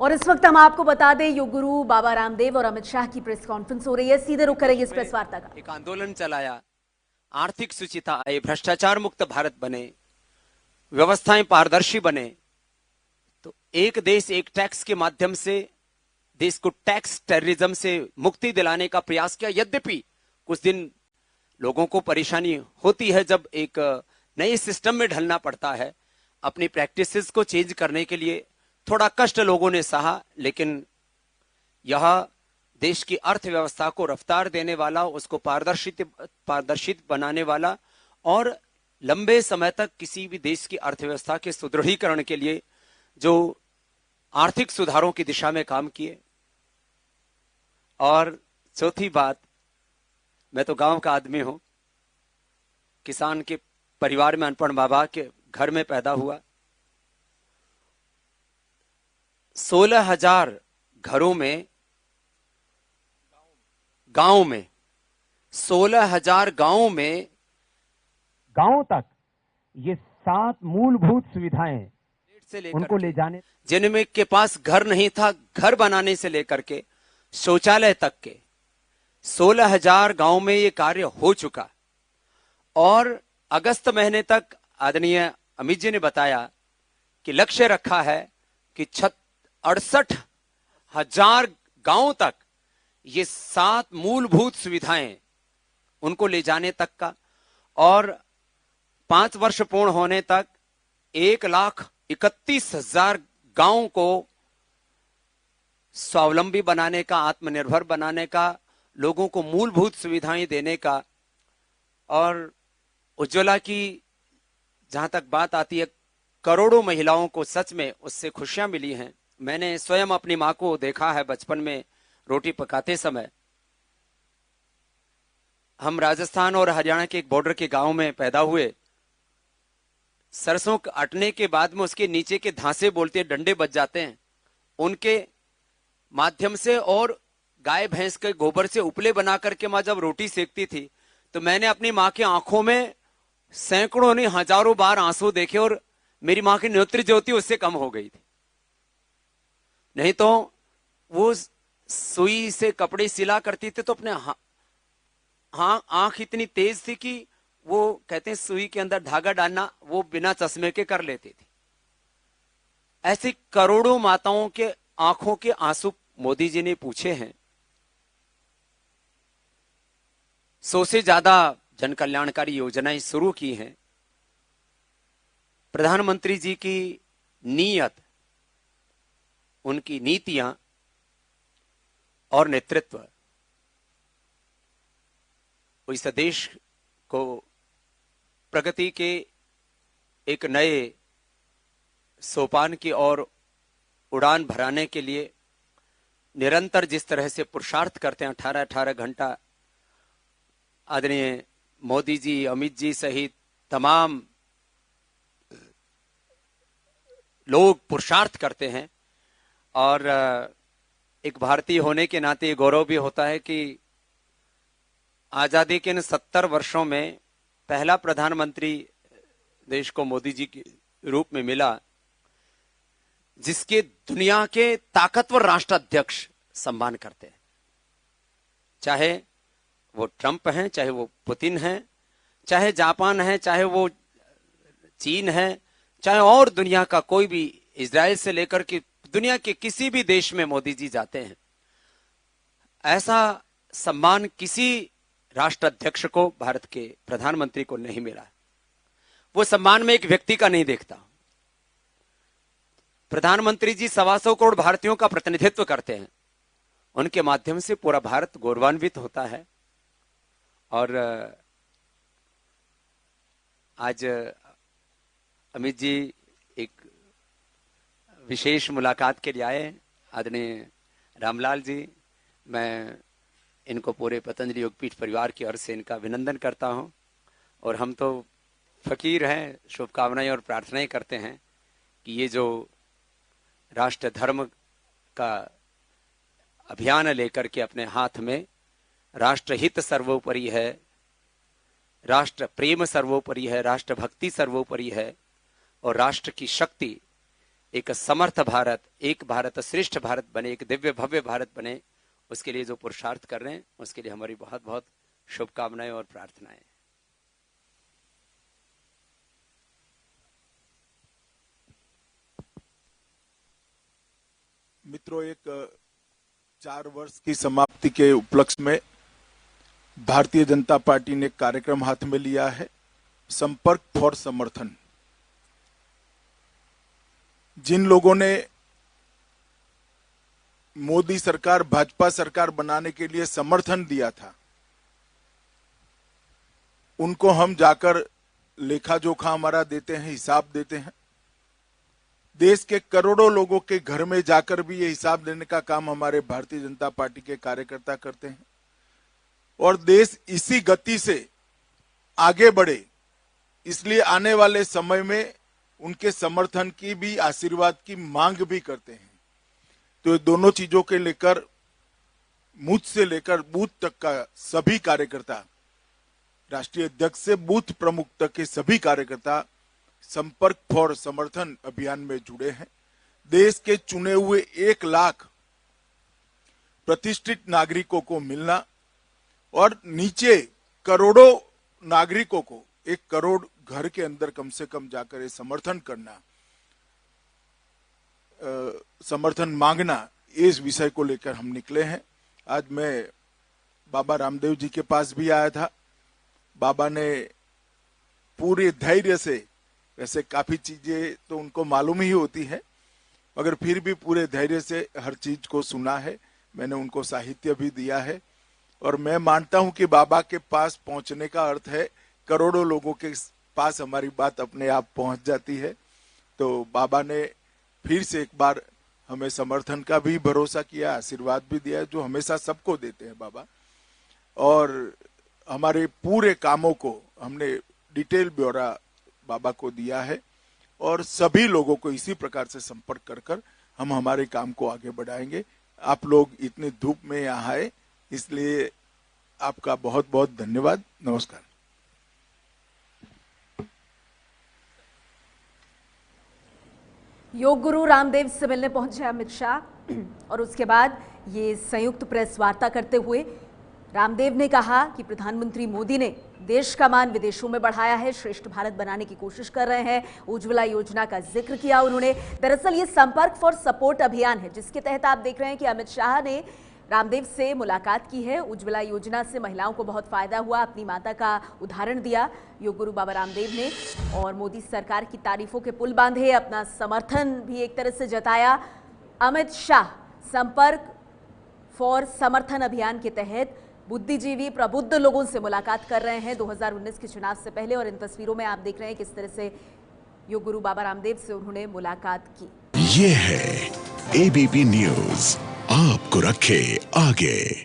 और इस वक्त हम आपको बता दें, योग गुरु बाबा रामदेव और अमित शाह की प्रेस कॉन्फ्रेंस हो रही है। सीधे रुख करेंगे इस प्रेस वार्ता का। एक आंदोलन चलाया, आर्थिक सुचिता आए, भ्रष्टाचार मुक्त भारत बने, व्यवस्थाएं पारदर्शी बने। तो एक देश एक टैक्स के माध्यम से देश को टैक्स टेररिज्म से मुक्ति दिलाने का प्रयास किया। यद्यपि कुछ दिन लोगों को परेशानी होती है जब एक नए सिस्टम में ढलना पड़ता है, अपनी प्रैक्टिसेस को चेंज करने के लिए थोड़ा कष्ट लोगों ने सहा, लेकिन यह देश की अर्थव्यवस्था को रफ्तार देने वाला, उसको पारदर्शित बनाने वाला और लंबे समय तक किसी भी देश की अर्थव्यवस्था के सुदृढ़ीकरण के लिए जो आर्थिक सुधारों की दिशा में काम किए। और चौथी बात, मैं तो गांव का आदमी हूं, किसान के परिवार में अनपढ़ बाबा के घर में पैदा हुआ। 16,000 घरों में, गांव में 16,000 गांवों में गांव तक ये 7 मूलभूत सुविधाएं उनको ले जाने, जिनमें के पास घर नहीं था, घर बनाने से लेकर के शौचालय तक के 16,000 गांव में ये कार्य हो चुका। और अगस्त महीने तक आदरणीय अमित जी ने बताया कि लक्ष्य रखा है कि 68,000 गांवों तक ये 7 मूलभूत सुविधाएं उनको ले जाने तक का, और 5 वर्ष पूर्ण होने तक 1,31,000 गांवों को स्वावलंबी बनाने का, आत्मनिर्भर बनाने का, लोगों को मूलभूत सुविधाएं देने का। और उज्ज्वला की जहां तक बात आती है, करोड़ों महिलाओं को सच में उससे खुशियां मिली हैं। मैंने स्वयं अपनी मां को देखा है बचपन में रोटी पकाते समय। हम राजस्थान और हरियाणा के एक बॉर्डर के गांव में पैदा हुए। सरसों कटने के बाद में उसके नीचे के धांसे बोलते हैं, डंडे बच जाते हैं, उनके माध्यम से और गाय भैंस के गोबर से उपले बना करके मां जब रोटी सेकती थी, तो मैंने अपनी मां की आंखों में सैकड़ों नहीं हजारों बार आंसू देखे, और मेरी मां की नेत्र ज्योति उससे कम हो गई थी। नहीं तो वो सुई से कपड़े सिला करती थी तो अपने आंख इतनी तेज थी कि वो कहते हैं सुई के अंदर धागा डालना वो बिना चश्मे के कर लेती थी। ऐसी करोड़ों माताओं के आंखों के आंसू मोदी जी ने पूछे हैं। 100 से ज्यादा जन कल्याणकारी योजनाएं शुरू की हैं। प्रधानमंत्री जी की नीयत, उनकी नीतियां और नेतृत्व इस देश को प्रगति के एक नए सोपान की ओर उड़ान भराने के लिए निरंतर जिस तरह से पुरुषार्थ करते हैं, 18-18 घंटा आदरणीय मोदी जी, अमित जी सहित तमाम लोग पुरुषार्थ करते हैं। और एक भारतीय होने के नाते ये गौरव भी होता है कि आजादी के इन 70 वर्षों में पहला प्रधानमंत्री देश को मोदी जी के रूप में मिला जिसके दुनिया के ताकतवर राष्ट्राध्यक्ष सम्मान करते हैं। चाहे वो ट्रंप हैं, चाहे वो पुतिन हैं, चाहे जापान है, चाहे वो चीन है, चाहे और दुनिया का कोई भी, इजराइल से लेकर के दुनिया के किसी भी देश में मोदी जी जाते हैं। ऐसा सम्मान किसी राष्ट्राध्यक्ष को, भारत के प्रधानमंत्री को नहीं मिला। वो सम्मान में एक व्यक्ति का नहीं देखता। प्रधानमंत्री जी 125 करोड़ भारतीयों का प्रतिनिधित्व करते हैं, उनके माध्यम से पूरा भारत गौरवान्वित होता है। और आज अमित जी एक विशेष मुलाकात के लिए आए, आदरणीय रामलाल जी। मैं इनको पूरे पतंजलि योगपीठ परिवार की ओर से इनका अभिनंदन करता हूं। और हम तो फकीर हैं, शुभकामनाएं और प्रार्थनाएं करते हैं कि ये जो राष्ट्र धर्म का अभियान लेकर के अपने हाथ में, राष्ट्र हित सर्वोपरि है, राष्ट्र प्रेम सर्वोपरि है, राष्ट्र भक्ति सर्वोपरि है, और राष्ट्र की शक्ति एक समर्थ भारत, एक भारत श्रेष्ठ भारत बने, एक दिव्य भव्य भारत बने, उसके लिए जो पुरुषार्थ कर रहे हैं उसके लिए हमारी बहुत बहुत शुभकामनाएं और प्रार्थनाएं। मित्रों, एक 4 वर्ष की समाप्ति के उपलक्ष्य में भारतीय जनता पार्टी ने कार्यक्रम हाथ में लिया है, संपर्क फॉर समर्थन। जिन लोगों ने मोदी सरकार, भाजपा सरकार बनाने के लिए समर्थन दिया था, उनको हम जाकर लेखा जोखा हमारा देते हैं, हिसाब देते हैं। देश के करोड़ों लोगों के घर में जाकर भी ये हिसाब देने का काम हमारे भारतीय जनता पार्टी के कार्यकर्ता करते हैं। और देश इसी गति से आगे बढ़े, इसलिए आने वाले समय में उनके समर्थन की भी, आशीर्वाद की मांग भी करते हैं। तो ये दोनों चीजों के लेकर, मुझ से लेकर बूथ तक का सभी कार्यकर्ता, राष्ट्रीय अध्यक्ष से बूथ प्रमुख तक के सभी कार्यकर्ता संपर्क फॉर समर्थन अभियान में जुड़े हैं। देश के चुने हुए 1 लाख प्रतिष्ठित नागरिकों को मिलना और नीचे करोड़ों नागरिकों को 1 करोड़ घर के अंदर कम से कम जाकर ये समर्थन करना, समर्थन मांगना, इस विषय को लेकर हम निकले हैं। आज मैं बाबा रामदेव जी के पास भी आया था। बाबा ने पूरे धैर्य से, वैसे काफी चीजें तो उनको मालूम ही होती है, मगर फिर भी पूरे धैर्य से हर चीज को सुना है। मैंने उनको साहित्य भी दिया है और मैं मानता हूं कि बाबा के पास पहुंचने का अर्थ है करोड़ों लोगों के पास हमारी बात अपने आप पहुंच जाती है। तो बाबा ने फिर से एक बार हमें समर्थन का भी भरोसा किया, आशीर्वाद भी दिया, जो हमेशा सबको देते हैं बाबा। और हमारे पूरे कामों को हमने डिटेल ब्यौरा बाबा को दिया है और सभी लोगों को इसी प्रकार से संपर्क कर कर हम हमारे काम को आगे बढ़ाएंगे। आप लोग इतनी धूप में यहाँ आए, इसलिए आपका बहुत बहुत धन्यवाद। नमस्कार। योग गुरु रामदेव से मिलने पहुंचे अमित शाह और उसके बाद ये संयुक्त प्रेस वार्ता करते हुए रामदेव ने कहा कि प्रधानमंत्री मोदी ने देश का मान विदेशों में बढ़ाया है, श्रेष्ठ भारत बनाने की कोशिश कर रहे हैं। उज्ज्वला योजना का जिक्र किया उन्होंने। दरअसल ये संपर्क फॉर सपोर्ट अभियान है, जिसके तहत आप देख रहे हैं कि अमित शाह ने रामदेव से मुलाकात की है। उज्ज्वला योजना से महिलाओं को बहुत फायदा हुआ, अपनी माता का उदाहरण दिया योग गुरु बाबा रामदेव ने और मोदी सरकार की तारीफों के पुल बांधे, अपना समर्थन भी एक तरह से जताया। अमित शाह संपर्क फॉर समर्थन अभियान के तहत बुद्धिजीवी, प्रबुद्ध लोगों से मुलाकात कर रहे हैं 2019 के चुनाव से पहले। और इन तस्वीरों में आप देख रहे हैं किस तरह से योग गुरु बाबा रामदेव से उन्होंने मुलाकात की। ये है एबीपी न्यूज़, आपको रखे आगे।